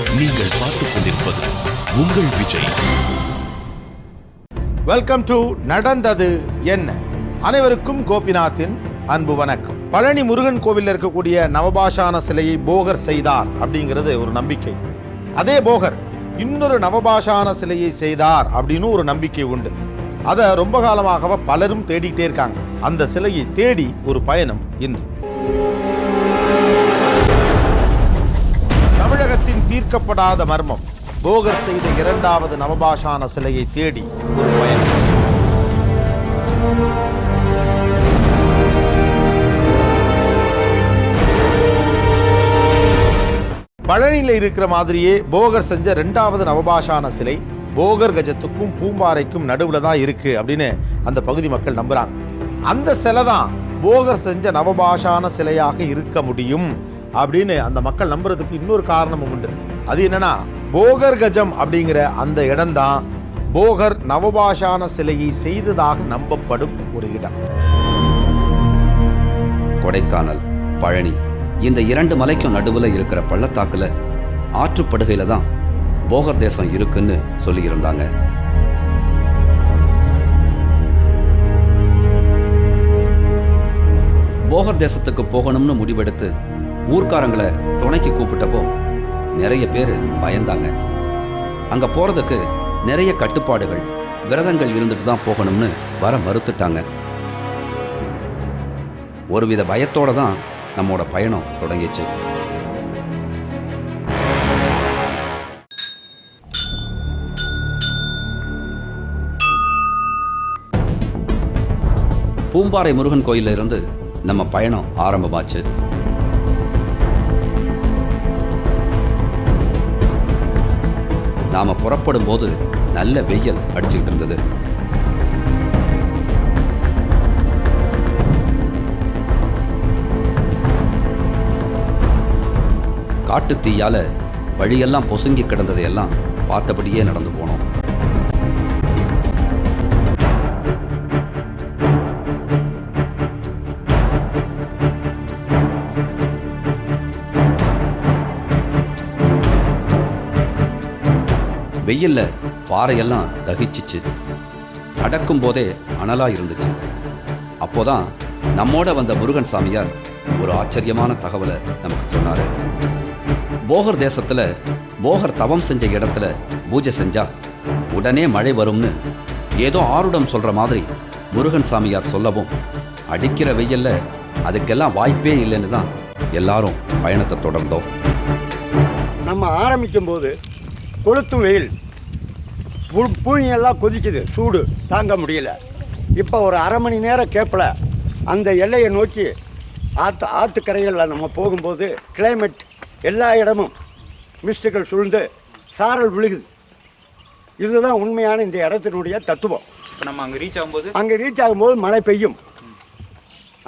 நீங்கள் பார்த்துக் கொண்டிருப்பது உங்கள் விஜய். வெல்கம் டு நடந்தது என்ன. அனைவருக்கும் கோபிநாத்தின் அன்பு வணக்கம். பழனி முருகன் கோவிலில் இருக்கக்கூடிய நவபாஷான சிலையை போகர் செய்தார் அப்படிங்கிறது ஒரு நம்பிக்கை. அதே போகர் இன்னொரு நவபாஷான சிலையை செய்தார் அப்படின்னு ஒரு நம்பிக்கை உண்டு. அதை ரொம்ப காலமாக பலரும் தேடிக்கிட்டே இருக்காங்க. அந்த சிலையை தேடி ஒரு பயணம் இன்று. தமிழகத்தின் தீர்க்கப்படாத மர்மம், போகர் செய்த இரண்டாவது நவபாஷான சிலையை தேடி ஒரு பயணம். பழனியில் இருக்கிற மாதிரியே போகர் செஞ்ச இரண்டாவது நவபாஷான சிலை போகர் கஜத்துக்கும் பூம்பாறைக்கும் நடுவில் தான் இருக்கு அப்படின்னு அந்த பகுதி மக்கள் நம்புறாங்க. அந்த சிலை தான் போகர் செஞ்ச நவபாஷான சிலையாக இருக்க முடியும் அப்படின்னு அந்த மக்கள் நம்புறதுக்கு இன்னொரு காரணமும் உண்டு. அது என்னன்னா, போகர் கஜம் அப்படிங்கிற அந்த இடம்தான் போகர் நவபாஷான சிலையை செய்ததாக நம்பப்படும் ஒரு இடம். கொடைக்கானல், பழனி இந்த இரண்டு மலைக்கும் நடுவில் இருக்கிற பள்ளத்தாக்குல ஆற்றுப்படுகையில தான் போகர் தேசம் இருக்குன்னு சொல்லியிருந்தாங்க. போகர் தேசத்துக்கு போகணும்னு முடிவெடுத்து ஊர்க்காரங்களை துணைக்கு கூப்பிட்டப்போ நிறைய பேர் பயந்தாங்க. அங்க போறதுக்கு நிறைய கட்டுப்பாடுகள், விரதங்கள் இருந்துட்டு தான் போகணும்னு வர மறுத்துட்டாங்க. ஒருவித பயத்தோட தான் நம்மோட பயணம் தொடங்கிச்சு. பூம்பாறை முருகன் கோயிலில் இருந்து நம்ம பயணம் ஆரம்பமாச்சு. நாம புறப்படும் போது நல்ல வெயில் அடிச்சுக்கிட்டு இருந்தது. காட்டு தீயால வழியெல்லாம் பொசுங்கி கிடந்ததையெல்லாம் பார்த்தபடியே நடந்து போனோம். வெயில்ல பாறையெல்லாம் தகிச்சிச்சு. நடக்கும் போதே அனலா இருந்துச்சு. அப்போதான் நம்மோட வந்த முருகன் சாமியார் ஒரு ஆச்சரியமான தகவலை நமக்கு சொன்னாரு. போகர் தேசத்துல போகர் தவம் செஞ்ச இடத்துல பூஜை செஞ்சா உடனே மழை வரும்னு ஏதோ ஆருடம் சொல்ற மாதிரி முருகன் சாமியார் சொல்லவும், அடிக்கிற வெயில்ல அதுக்கெல்லாம் வாய்ப்பே இல்லைன்னு தான் எல்லாரும் பயணத்தை தொடர்ந்தோம். நம்ம ஆரம்பிக்கும் போது கொளுத்தும் வெயில், பூமியெல்லாம் கொதிக்குது, சூடு தாங்க முடியல. இப்போ ஒரு அரை மணி நேரம் கேப்பில் அந்த எல்லையை நோக்கி ஆற்றுக்கரைகளில் நம்ம போகும்போது கிளைமேட் எல்லா இடமும் மிஸ்டுகள் சூழ்ந்து சாரல் விழுகுது. இதுதான் உண்மையான இந்த இடத்தினுடைய தத்துவம். இப்போ நம்ம அங்கே ரீச் ஆகும்போது மழை பெய்யும்.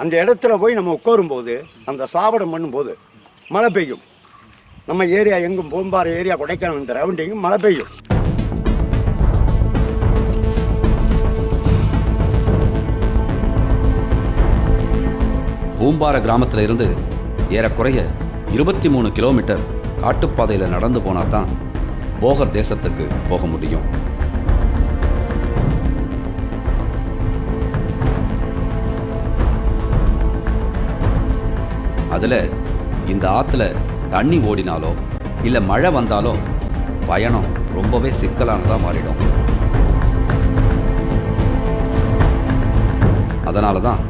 அந்த இடத்துல போய் நம்ம உட்காரும்போது, அந்த சாவடம் பண்ணும்போது மழை பெய்யும். நம்ம ஏரியா எங்கும் பூம்பாறை ஏரியா, கொடைக்கானல் இந்த ரவுண்டிங்கும் மழை பெய்யும். பூம்பாறை கிராமத்தில் இருந்து ஏறக்குறைய 23 கிலோமீட்டர் காட்டுப்பாதையில் நடந்து போனால் தான் போகர் தேசத்துக்கு போக முடியும். அதில் இந்த ஆற்றுல தண்ணி ஓடினாலோ இல்லை மழை வந்தாலோ பயணம் ரொம்பவே சிக்கலானதாக மாறிடும். அதனால தான்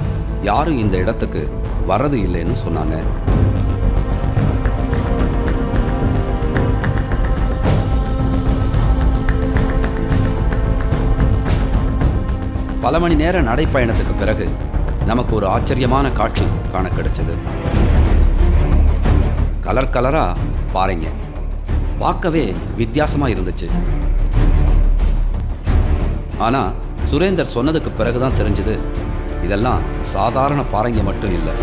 யாரும் இந்த இடத்துக்கு வர்றது இல்லைன்னு சொன்னாங்க. பல மணி நேர நடைப்பயணத்துக்கு பிறகு நமக்கு ஒரு ஆச்சரியமான காட்சி காண கிடைச்சது. கலர் கலரா பாறைங்க பார்க்கவே வித்தியாசமா இருந்துச்சு. ஆனா சுரேந்தர் சொன்னதுக்கு பிறகுதான் தெரிஞ்சது, இதெல்லாம் சாதாரண பாறைங்க மட்டும் இல்லை,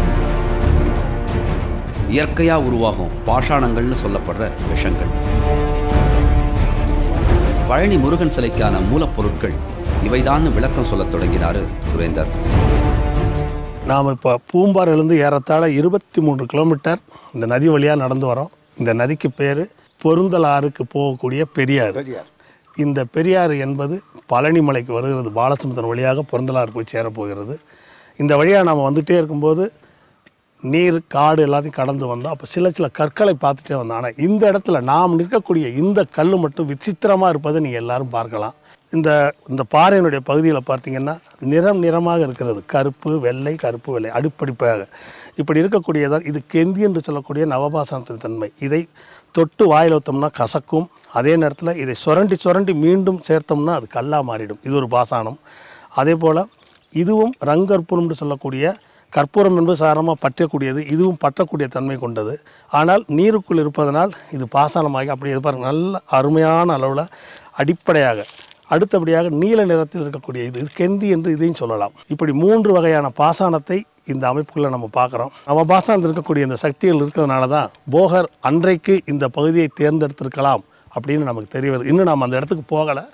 இயற்கையா உருவாகும் பாஷாணங்கள்னு சொல்லப்படுற விஷங்கள். பழனி முருகன் சிலைக்கான மூலப்பொருட்கள் இவைதான் விளக்கம் சொல்ல தொடங்கினாரு சுரேந்தர். நாம் இப்போ பூம்பாறையிலேருந்து ஏறத்தாழ 23 கிலோமீட்டர் இந்த நதி வழியாக நடந்து வரோம். இந்த நதிக்கு பேர் பொருந்தலாறுக்கு போகக்கூடிய பெரியாறு. இந்த பெரியாறு என்பது பழனி மலைக்கு வருகிறது. பாலசமுத்திரம் வழியாக பொருந்தலாறு போய் சேரப்போகிறது. இந்த வழியாக நாம் வந்துகிட்டே இருக்கும்போது நீர் காடு எல்லாத்தையும் கடந்து வந்தோம். அப்போ சில கற்களை பார்த்துட்டே வந்தோம். ஆனால் இந்த இடத்துல நாம் நிற்கக்கூடிய இந்த கல் மட்டும் விசித்திரமாக இருப்பதை நீங்கள் எல்லோரும் பார்க்கலாம். இந்த பாறையினுடைய பகுதியில் பார்த்தீங்கன்னா நிறமாக இருக்கிறது. கருப்பு வெள்ளை அடுப்படிப்பாக இப்படி இருக்கக்கூடியதான் இது கெந்தி என்று சொல்லக்கூடிய நவபாசனத்தின் தன்மை. இதை தொட்டு வாயில் ஊற்றோம்னா கசக்கும். அதே நேரத்தில் இதை சுரண்டி மீண்டும் சேர்த்தோம்னா அது கல்லாக மாறிடும். இது ஒரு பாசானம். அதே போல் இதுவும் ரங்கற்பூரம் என்று சொல்லக்கூடிய கற்பூரம் என்பது சாதாரணமாக பற்றக்கூடியது. இதுவும் பற்றக்கூடிய தன்மை கொண்டது. ஆனால் நீருக்குள் இருப்பதனால் இது பாசானமாகி அப்படி பாருங்கள் நல்ல அருமையான அளவில் அடிப்படையாக. அடுத்தபடியாக நீல நிறத்தில் இருக்கக்கூடிய இது கெந்தி என்று இதையும் சொல்லலாம். இப்படி 3 வகையான பாசானத்தை இந்த அமைப்புக்குள்ளே நம்ம பார்க்குறோம். நம்ம பாசானத்தில் இருக்கக்கூடிய இந்த சக்திகள் இருக்கிறதுனால தான் போகர் அன்றைக்கு இந்த பகுதியை தேர்ந்தெடுத்திருக்கலாம் அப்படின்னு நமக்கு தெரிய வருது. இன்னும் நாம் அந்த இடத்துக்கு போகலை.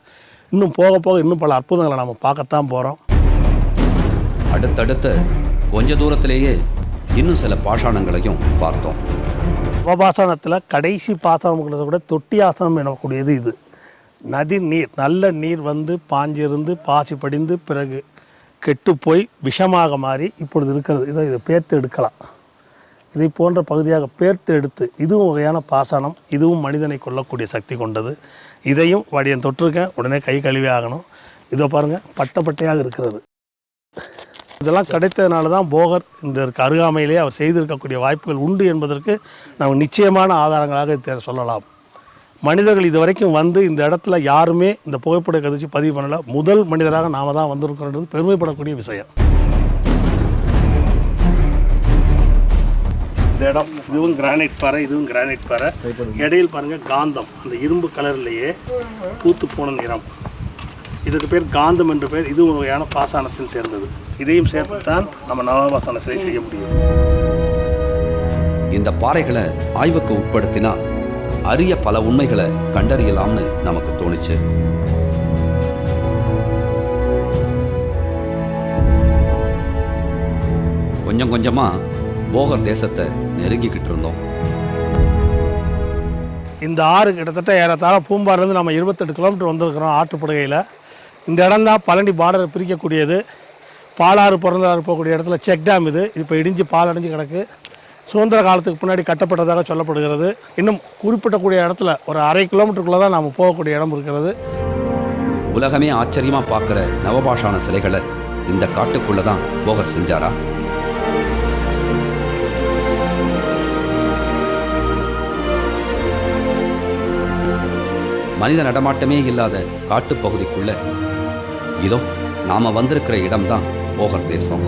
இன்னும் போக இன்னும் பல அற்புதங்களை நம்ம பார்க்கத்தான் போகிறோம். அடுத்தடுத்த கொஞ்ச தூரத்திலேயே இன்னும் சில பாஷாணங்களையும் பார்த்தோம். நவபாசனத்தில் கடைசி பாசனம் கூட தொட்டி ஆசனம் எனக்கூடியது. இது நதி நீர் நல்ல நீர் வந்து பாஞ்சிருந்து பாசி படிந்து பிறகு கெட்டு போய் விஷமாக மாறி இப்பொழுது இருக்கிறது. இதை பேர்த்து எடுக்கலாம். இதை போன்ற பகுதியாக பேர்த்து எடுத்து இதுவும் வகையான பாசனம். இதுவும் மனிதனை கொல்லக்கூடிய சக்தி கொண்டது. இதையும் வடியன் தொட்டிருக்கேன். உடனே கை கழுவி ஆகணும். இதோ பாருங்கள் பட்டையாக இருக்கிறது. இதெல்லாம் கிடைத்ததுனால தான் போகர் இந்த அருகாமையிலே அவர் செய்திருக்கக்கூடிய வாய்ப்புகள் உண்டு என்பதற்கு நம்ம நிச்சயமான ஆதாரங்களாக சொல்லலாம். மனிதர்கள் இது வரைக்கும் வந்து இந்த இடத்துல யாருமே இந்த புகைப்பட கதிர்ச்சி பதிவு பண்ணலை. முதல் மனிதராக நாம தான் வந்திருக்கிறோன்றது பெருமைப்படக்கூடிய விஷயம். இந்த இடம் இதுவும் கிரானைட் பாறை, இதுவும் கிரானைட் பாறை. இடையில் பாருங்கள் காந்தம், அந்த இரும்பு கலர்லேயே பூத்து போன நிறம். இதுக்கு பேர் காந்தம் என்று பேர். இது ஒரு வகையான பாசானத்தில் சேர்ந்தது. இதையும் சேர்த்துத்தான் நம்ம நவபாசன சிலை செய்ய முடியும். இந்த பாறைகளை ஆய்வுக்கு உட்படுத்தினா அரிய பல உண்மைகளை கண்டறியலாம்னு நமக்கு தோணுச்சு. கொஞ்சம் கொஞ்சமா போகர் தேசத்தை நெருங்கிக்கிட்டு இருந்தோம். இந்த ஆறு கிட்டத்தட்ட ஏறத்தாழ பூம்பாரிலிருந்து நம்ம 28 கிலோமீட்டர் வந்திருக்கிறோம் ஆற்றுப்படுகையில். இந்த இடம் தான் பழனி பார்டரை பிரிக்கக்கூடியது. பாலாறு பிறந்தாறு போகக்கூடிய இடத்துல செக் டேம் இது. இப்போ இடிஞ்சு பாலடைஞ்சு கிடக்கு. சுதந்திர காலத்துக்கு முன்னாடி கட்டப்பட்டதாக சொல்லப்படுகிறது. இன்னும் குறிப்பிட்டக்கூடிய இடத்துல ஒரு 1/2 கிலோமீட்டருக்குள்ளே தான் நாம் போகக்கூடிய இடம் இருக்கிறது. உலகமே ஆச்சரியமா பார்க்குற நவபாஷான சிலைகளை இந்த காட்டுக்குள்ளே தான் போகர் செஞ்சாரா? மனித நடமாட்டமே இல்லாத காட்டுப்பகுதிக்குள்ள இதோ நாம வந்திருக்கிற இடம்தான் போகர் தேசம்.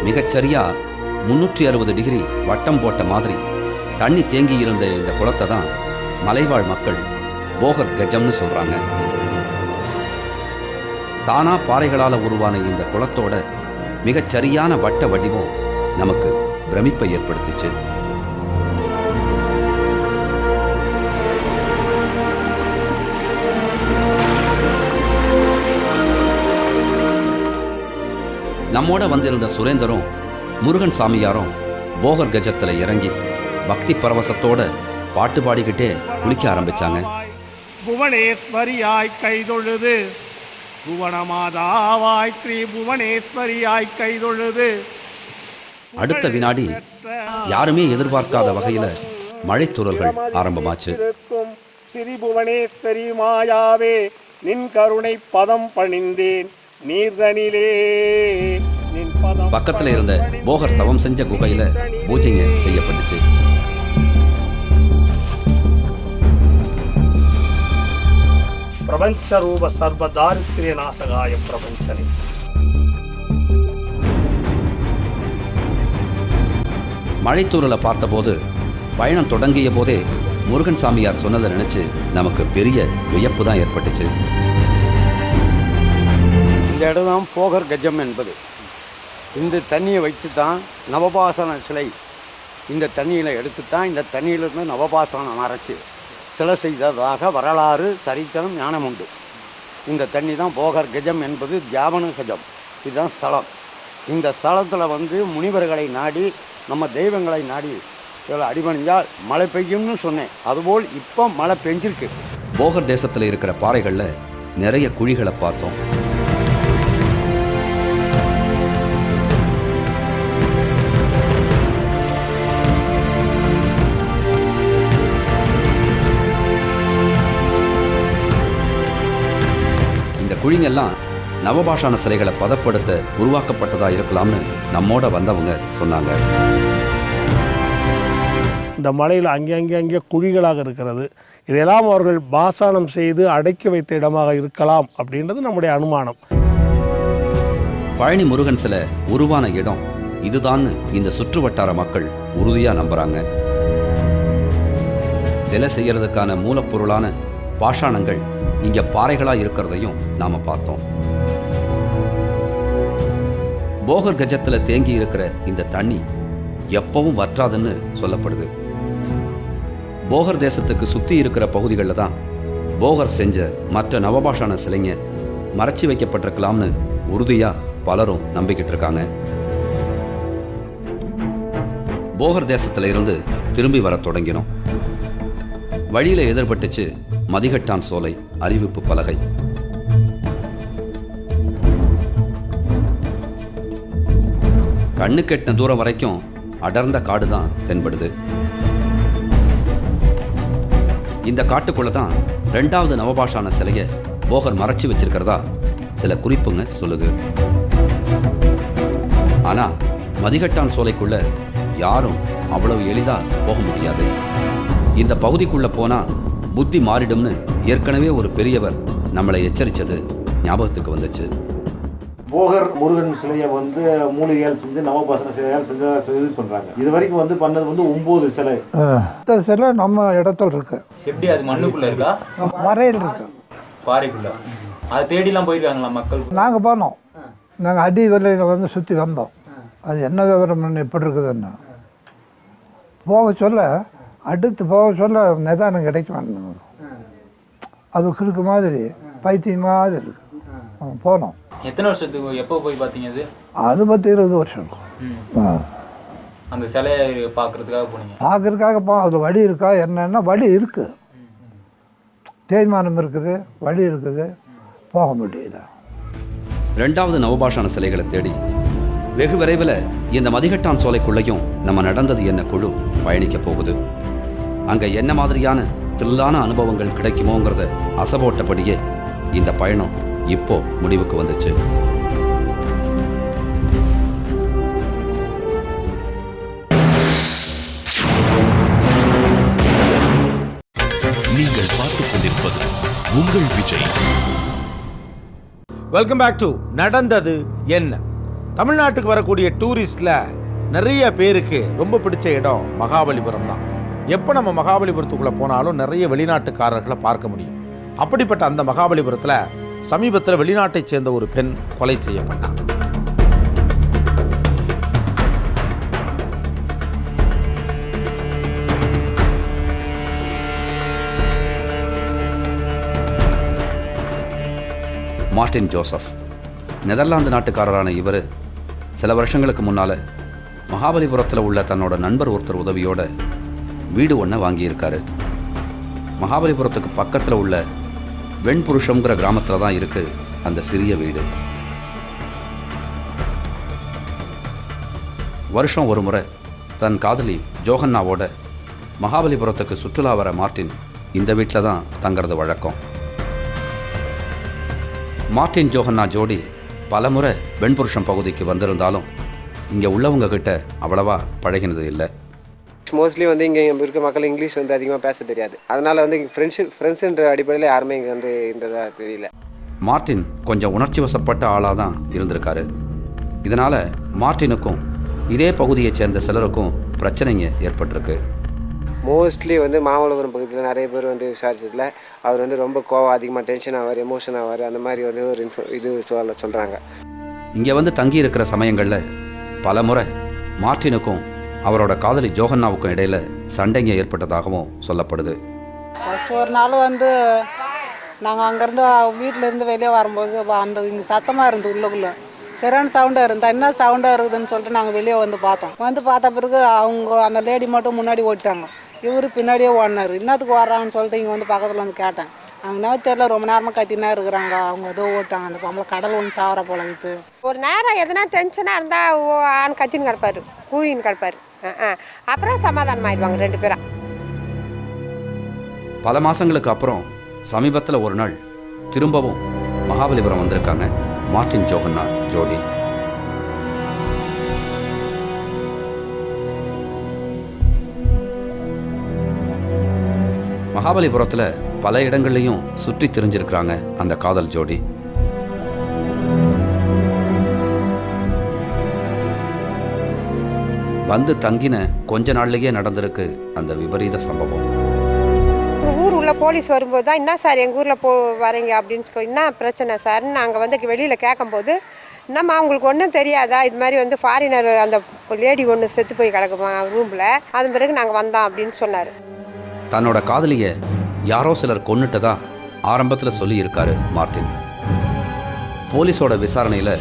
மிகச்சரியா 360 டிகிரி வட்டம் போட்ட மாதிரி தண்ணி தேங்கி இருந்த இந்த குளத்தை தான் மலைவாழ் மக்கள் போகர் கஜம்னு சொல்றாங்க. தானா பாறைகளால் உருவான இந்த குளத்தோட மிகச்சரியான வட்ட வடிவம் நமக்கு பிரமிப்பை ஏற்படுத்திச்சு. நம்மோட வந்திருந்த சுரேந்தரும் முருகன் சாமியாரும் போகர் கஜத்துல இறங்கி பக்தி பரவசத்தோட பாட்டு பாடிக்கிட்டே குளிக்க ஆரம்பிச்சாங்க. புவனேஸ்வரியாய் கைதொழுது, புவனமாதாவாய் ஸ்ரீ புவனேஸ்வரியாய் கைதொழுது. அடுத்த வினாடி யாருமே எதிர்பார்க்காத வகையில மழைத்துறல்கள் ஆரம்பமாச்சு. ஸ்ரீ புவனேஸ்வரி மாயாவே நின் கருணை பதம் பணிந்தேன் நீர்தனிலே. பக்கத்துல இருந்த போகர் தவம் செஞ்ச குகையில பூஜைங்க செய்யப்பட்டுச்சு. பிரபஞ்ச ரூப சர்வ தாரித்ரிய நாசகாய பிரபஞ்சனே. மழைத்தூரலை பார்த்தபோது பயணம் தொடங்கிய போதே முருகன் சாமியார் சொன்னதை நினைச்சு நமக்கு பெரிய வியப்பு தான் ஏற்பட்டுச்சு. இந்த இடம் தான் போகர் கஜம் என்பது. இந்த தண்ணியை வைத்து தான் நவபாசன சிலை இந்த தண்ணியில் எடுத்து தான் இந்த தண்ணியிலிருந்து நவபாசனம் அரைச்சி சிலை செய்ததாக வரலாறு சரித்திரம் ஞானம் உண்டு. இந்த தண்ணி தான் போகர் கஜம் என்பது தியாவன கஜம். இதுதான் ஸ்தலம். இந்த ஸ்தலத்தில் வந்து முனிவர்களை நாடி நம்ம தெய்வங்களை நாடி இதில் அடிபணிஞ்சால் மழை பெய்யும்னு சொன்னேன். அதுபோல் இப்போ மழை பெஞ்சிருக்கு. போகர் தேசத்தில் இருக்கிற பாறைகளில் நிறைய குழிகளை பார்த்தோம். குழிங்கெல்லாம் நவபாஷான சிலைகளை பதப்படுத்த உருவாக்கப்பட்டதா இருக்கலாம்னு நம்மோட வந்தவங்க சொன்னாங்க. இந்த மலையில் அங்கே குழிகளாக இருக்கிறது. இதெல்லாம் அவர்கள் பாசானம் செய்து அடக்கி வைத்த இடமாக இருக்கலாம் அப்படின்றது நம்முடைய அனுமானம். பழனி முருகன் சிலை உருவான இடம் இதுதான் இந்த சுற்று வட்டார மக்கள் உறுதியா நம்புறாங்க. சிலை செய்யறதுக்கான மூலப்பொருளான பாஷாணங்கள் இங்க பாறைகளா இருக்கிறதையும் நாம பார்த்தோம். போகர் கஜத்துல தேங்கி இருக்கிற இந்த தண்ணி எப்பவும் வற்றாதுன்னு சொல்லப்படுது. போகர் தேசத்துக்கு சுத்தி இருக்கிற பகுதிகளில் தான் போகர் செஞ்ச மற்ற நவபாஷான சிலைங்க மறைச்சி வைக்கப்பட்டிருக்கலாம்னு உறுதியா பலரும் நம்பிக்கிட்டு இருக்காங்க. போகர் தேசத்துல இருந்து திரும்பி வர தொடங்கினோம். வழியில எதிர்பட்டுச்சு மதிகட்டான் சோலை அறிவிப்பு பலகை. கண்ணு கெட்டின தூரம் வரைக்கும் அடர்ந்த காடு தான் தென்படுது. இந்த காட்டுக்குள்ள தான் 2வது நவபாஷான சிலையை போகர் மறைச்சி வச்சிருக்கிறதா சில குறிப்புங்க சொல்லுது. ஆனா மதிகட்டான் சோலைக்குள்ள யாரும் அவ்வளவு எளிதா போக முடியாது. இந்த பகுதிக்குள்ள போனா புத்தி மாறிடும்னு ஏற்கனவே ஒரு பெரியவர் நம்மளை எச்சரித்தது ஞாபகத்துக்கு வந்துச்சு. போகர் முருகன் சிலையை வந்து மூலிகையால் செஞ்சு நவபாசன சிலையால் செஞ்சு இது பண்ணுறாங்க. இது வரைக்கும் வந்து பண்ணது வந்து 9 சிலை. சிலை நம்ம இடத்துல இருக்கு. எப்படி அது மண்ணுக்குள்ள இருக்கா? மறையில் இருக்கு, பாறைக்குள்ள. அதை தேடிலாம் போயிருக்காங்களா மக்கள்? நாங்கள் போனோம். நாங்கள் அடி விலையில் வந்து சுற்றி வந்தோம். அது என்ன விவரம் எப்படி இருக்குதுன்னு போக சொல்ல, அடுத்து போக சொல்ல நிதானம் கிடைக்க மாட்டேன். அது கிழக்கு மாதிரி பைத்தியம் மாதிரி இருக்கு. போனோம். எத்தனை வருஷத்துக்கு எப்போ போய் பார்த்தீங்க? அது பற்றி 20 வருஷம் இருக்கும். அந்த சிலையை பார்க்கறதுக்காக போனீங்க? பார்க்கறதுக்காக அதில் வழி இருக்கா என்னன்னா வழி இருக்குது, தேய்மானம் இருக்குது, வழி இருக்குது, போக முடியல. 2வது நவபாஷான சிலைகளை தேடி வெகு விரைவில் இந்த மதிகட்டான் சோலைக்குள்ளையும் நம்ம நடந்தது என்ன குழு பயணிக்க போகுது. அங்கே என்ன மாதிரியான தில்லான அனுபவங்கள் கிடைக்குமோங்கிறத அசைபோட்டபடியே இந்த பயணம் இப்போ முடிவுக்கு வந்துச்சு. நீங்கள் பார்த்துக் கொண்டிருப்பது உங்கள் விஜய். வெல்கம் பேக் டு நடந்தது என்ன. தமிழ்நாட்டுக்கு வரக்கூடிய டூரிஸ்ட்ல நிறைய பேருக்கு ரொம்ப பிடிச்ச இடம் மகாபலிபுரம் தான். எப்போ நம்ம மகாபலிபுரத்துக்குள்ளே போனாலும் நிறைய வெளிநாட்டுக்காரர்களை பார்க்க முடியும். அப்படிப்பட்ட அந்த மகாபலிபுரத்தில் சமீபத்தில் வெளிநாட்டைச் சேர்ந்த ஒரு பெண் கொலை செய்யப்பட்டார். மார்ட்டின் ஜோசப் நெதர்லாந்து நாட்டுக்காரரான இவர் சில வருஷங்களுக்கு முன்னால் மகாபலிபுரத்தில் உள்ள தன்னோட நண்பர் ஒருத்தர் உதவியோட வீடு ஒன்று வாங்கியிருக்காரு. மகாபலிபுரத்துக்கு பக்கத்தில் உள்ள வெண்புருஷங்கிற கிராமத்தில் தான் இருக்குது அந்த சிறிய வீடு. வருஷம் ஒரு முறை தன் காதலி ஜோஹன்னாவோட மகாபலிபுரத்துக்கு சுற்றுலா வர மார்ட்டின் இந்த வீட்டில் தான் தங்கிறது வழக்கம். மார்ட்டின் ஜோஹன்னா ஜோடி பலமுறை வெண்புருஷம் பகுதிக்கு வந்திருந்தாலும் இங்கே உள்ளவங்க கிட்ட அவ்வளவா பழகினது இல்லை. மோஸ்ட்லி வந்து இங்கே இருக்க மக்கள் இங்கிலீஷ் வந்து அதிகமாக பேச தெரியாது. அதனால் வந்து இங்கே ஃப்ரெண்ட்ஸுன்ற அடிப்படையில் யாருமே இங்கே வந்து இருந்ததாக தெரியல. மார்ட்டின் கொஞ்சம் உணர்ச்சி வசப்பட்ட ஆளாக தான் இருந்திருக்காரு. இதனால் மார்ட்டினுக்கும் இதே பகுதியைச் சேர்ந்த சிலருக்கும் பிரச்சனைங்க ஏற்பட்டிருக்கு. மோஸ்ட்லி வந்து மாமல்லபுரம் பகுதியில் நிறைய பேர் வந்து விசாரிச்சதில் அவர் வந்து ரொம்ப கோவம் அதிகமாக டென்ஷன் ஆவார், எமோஷன் ஆவார், அந்த மாதிரி வந்து ஒரு இது சொல்கிறாங்க. இங்கே வந்து தங்கி இருக்கிற சமயங்களில் பல முறை மார்ட்டினுக்கும் அவரோட காதலி ஜோஹன்னாவுக்கும் இடையில் சண்டைங்க ஏற்பட்டதாகவும் சொல்லப்படுது. ஃபஸ்ட்டு ஒரு நாள் வந்து நாங்கள் அங்கேருந்து வீட்டிலேருந்து வெளியே வரும்போது அந்த இங்கே சத்தமாக இருந்து உள்ளுக்குள்ளே சரியான சவுண்டாக இருந்தால் என்ன சவுண்டாக இருக்குதுன்னு சொல்லிட்டு நாங்கள் வெளியே வந்து பார்த்தோம். வந்து பார்த்த பிறகு அவங்க அந்த லேடி மட்டும் முன்னாடி ஓடிட்டாங்க. இவர் பின்னாடியே ஓடினார். என்னத்துக்கு வர்றாங்கன்னு சொல்லிட்டு இங்கே வந்து பக்கத்தில் வந்து கேட்டேன். அவங்க என்ன தெரியல, ரொம்ப நேரமாக கத்தினா இருக்கிறாங்க. அவங்க ஏதோ ஓட்டாங்க. அந்த பொம்பளை கடல் ஒன்று சாவர போல இது. ஒரு நேரம் எதனா டென்ஷனாக இருந்தால் ஆண் கத்தின்னு கிடப்பாரு, கூயின்னு கிடப்பாரு. அப்புறம் சமாதானம் ஆயிடுவாங்க 2 பேரும். பல மாதங்களுக்கு அப்புறம் சமீபத்தில் ஒரு நாள் திரும்பவும் மகாபலிபுரம் வந்திருக்காங்க மார்ட்டின் ஜோகன்னா ஜோடி. மகாபலிபுரத்தில் பல இடங்கள்லையும் சுற்றி திரிஞ்சிருக்கிறாங்க அந்த காதல் ஜோடி. வந்து தங்கின கொஞ்ச நாள்லயே நடந்திருக்கு அந்த விபரீத சம்பவம். எங்கள் ஊர் உள்ள போலீஸ் வரும்போது தான் என்ன சார் எங்கள் ஊரில் வரீங்க அப்படின்னு சொல்லி என்ன பிரச்சனை சார்ன்னு நாங்கள் வந்து வெளியில் கேட்கும்போது, என்னம்மா உங்களுக்கு ஒன்றும் தெரியாதா, இது மாதிரி வந்து ஃபாரினர் அந்த லேடி ஒன்று செத்து போய் கிடக்குமா ரூமில், அதன் பிறகு நாங்கள் வந்தோம் அப்படின்னு சொன்னார். தன்னோட காதலியை யாரோ சிலர் கொன்னுட்டதா ஆரம்பத்தில் சொல்லியிருக்காரு மார்ட்டின். போலீஸோட விசாரணையில்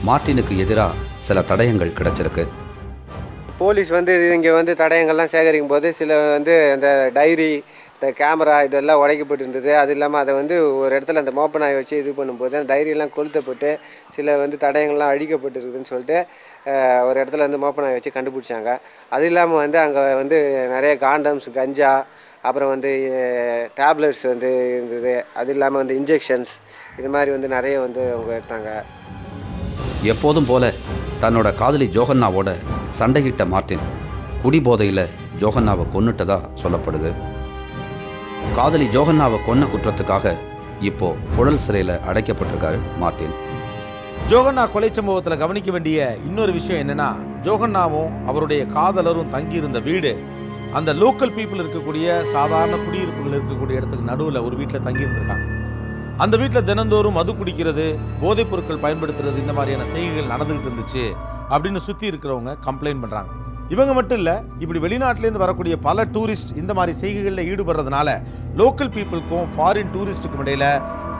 மார்ட்டினுக்கு எதிராக சில தடயங்கள் கிடைச்சிருக்கு. போலீஸ் வந்து இங்கே வந்து தடயங்கள்லாம் சேகரிக்கும் போது சில வந்து அந்த டைரி, இந்த கேமரா இதெல்லாம் உடைக்கப்பட்டிருந்தது. அது இல்லாமல் அதை வந்து ஒரு இடத்துல அந்த மோப்ப நாயை வச்சு இது பண்ணும்போது அந்த டைரியெல்லாம் கொளுத்தப்பட்டு சில வந்து தடயங்கள்லாம் அழிக்கப்பட்டிருக்குதுன்னு சொல்லிட்டு ஒரு இடத்துல வந்து மோப்ப நாயை வச்சு கண்டுபிடிச்சாங்க. அது இல்லாமல் வந்து அங்கே வந்து நிறைய காண்டம்ஸ், கஞ்சா, அப்புறம் வந்து டேப்லெட்ஸ் வந்து இருந்தது. அது இல்லாமல் வந்து இன்ஜெக்ஷன்ஸ், இது மாதிரி வந்து நிறைய வந்து அவங்க எடுத்தாங்க. எப்போதும் போல தன்னோட காதலி ஜோகன்னாவோட சண்டையிட்ட மார்ட்டின் குடிபோதையில் ஜோகன்னாவை கொன்னுட்டதா சொல்லப்படுது. காதலி ஜோகன்னாவை கொன்ன குற்றத்துக்காக இப்போ புழல் சிறையில் அடைக்கப்பட்டிருக்காரு மார்ட்டின். ஜோகன்னா கொலை சம்பவத்தில் கவனிக்க வேண்டிய இன்னொரு விஷயம் என்னன்னா, ஜோகன்னாவும் அவருடைய காதலரும் தங்கியிருந்த வீடு அந்த லோக்கல் பீப்புள் இருக்கக்கூடிய சாதாரண குடியிருப்புகள் இருக்கக்கூடிய இடத்துக்கு நடுவில் ஒரு வீட்டில் தங்கியிருந்திருக்காங்க. அந்த வீட்டில் தினந்தோறும் மது குடிக்கிறது, போதைப் பொருட்கள் பயன்படுத்துறது, இந்த மாதிரியான செய்கைகள் நடந்துகிட்டு இருந்துச்சு அப்படின்னு சுற்றி இருக்கிறவங்க கம்ப்ளைண்ட் பண்ணுறாங்க. இவங்க மட்டும் இல்லை, இப்படி வெளிநாட்டிலேருந்து வரக்கூடிய பல டூரிஸ்ட் இந்த மாதிரி செய்கைகளில் ஈடுபடுறதுனால லோக்கல் பீப்புளுக்கும் ஃபாரின் டூரிஸ்ட்டுக்கும் இடையில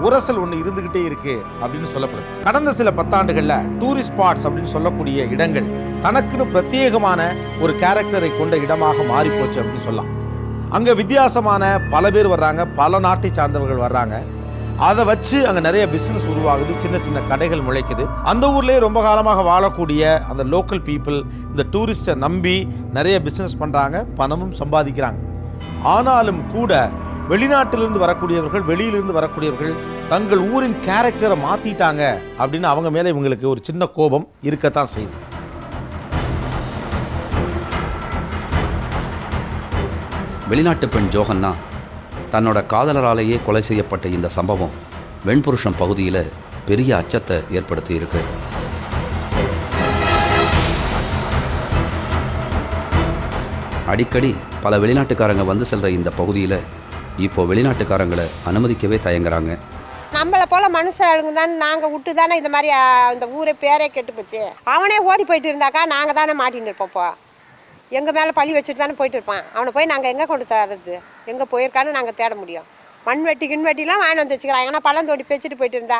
உரசல் ஒன்று இருந்துகிட்டே இருக்கு அப்படின்னு சொல்லப்படுது. கடந்த சில 10 ஆண்டுகளில் டூரிஸ்ட் ஸ்பாட்ஸ் அப்படின்னு சொல்லக்கூடிய இடங்கள் தனக்குன்னு பிரத்யேகமான ஒரு கேரக்டரை கொண்ட இடமாக மாறி போச்சு அப்படின்னு சொல்லலாம். அங்கே வித்தியாசமான பல பேர் வர்றாங்க, பல நாட்டை சார்ந்தவர்கள் வர்றாங்க. அதை வச்சு அங்கே நிறைய பிஸ்னஸ் உருவாகுது, சின்ன சின்ன கடைகள் முளைக்குது. அந்த ஊர்லேயே ரொம்ப காலமாக வாழக்கூடிய அந்த லோக்கல் பீப்புள் இந்த டூரிஸ்டை நம்பி நிறைய பிஸ்னஸ் பண்ணுறாங்க, பணமும் சம்பாதிக்கிறாங்க. ஆனாலும் கூட வெளிநாட்டிலிருந்து வரக்கூடியவர்கள், வெளியிலிருந்து வரக்கூடியவர்கள் தங்கள் ஊரின் கேரக்டரை மாற்றிட்டாங்க அப்படின்னு அவங்க மேலே இவங்களுக்கு ஒரு சின்ன கோபம் இருக்கத்தான் செய்யுது. வெளிநாட்டு பெண் ஜோகன்னா தன்னோட காதலராலேயே கொலை செய்யப்பட்ட இந்த சம்பவம் வெண்புருஷம் பகுதியில் பெரிய அச்சத்தை ஏற்படுத்தி இருக்கு. அடிக்கடி பல வெளிநாட்டுக்காரங்க வந்து செல்ற இந்த பகுதியில் இப்போ வெளிநாட்டுக்காரங்களை அனுமதிக்கவே தயங்குறாங்க. நம்மளை போல மனுஷங்க தான் நாங்கள் விட்டு தானே இந்த மாதிரி இந்த ஊரே பேரே கெட்டு போச்சு. அவனே ஓடி போயிட்டு இருந்தாக்கா நாங்கள் தானே மாட்டின்னு இருப்போம்ப்பா. எங்கள் மேலே பழி வச்சுட்டு தானே போயிட்டு இருப்பான். அவனை போய் நாங்கள் எங்கே கொண்டு தர்றது? எங்கே போயிருக்கான்னு நாங்கள் தேட முடியும்? மண்வெட்டி கிண்வெட்டிலாம் வாங்கி வந்து வச்சுக்கிறாங்க. ஏன்னா பள்ளம் தோண்டி பேச்சுட்டு போயிட்டு இருந்தா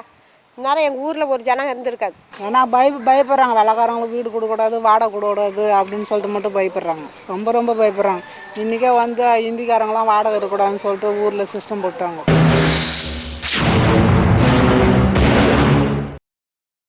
நேரம் எங்கள் ஊரில் ஒரு ஜனம் இருந்திருக்காது. ஏன்னா பயப்படுறாங்க. வெள்ளக்காரங்களுக்கு வீடு கொடுக்கூடாது, வாடகை கொடுக்கூடாது அப்படின்னு சொல்லிட்டு மட்டும் பயப்படுறாங்க. ரொம்ப ரொம்ப பயப்படுறாங்க. இன்றைக்கே வந்து ஹிந்திக்காரங்களாம் வாடகை இருக்கக்கூடாதுன்னு சொல்லிட்டு ஊரில் சிஸ்டம் போட்டாங்க.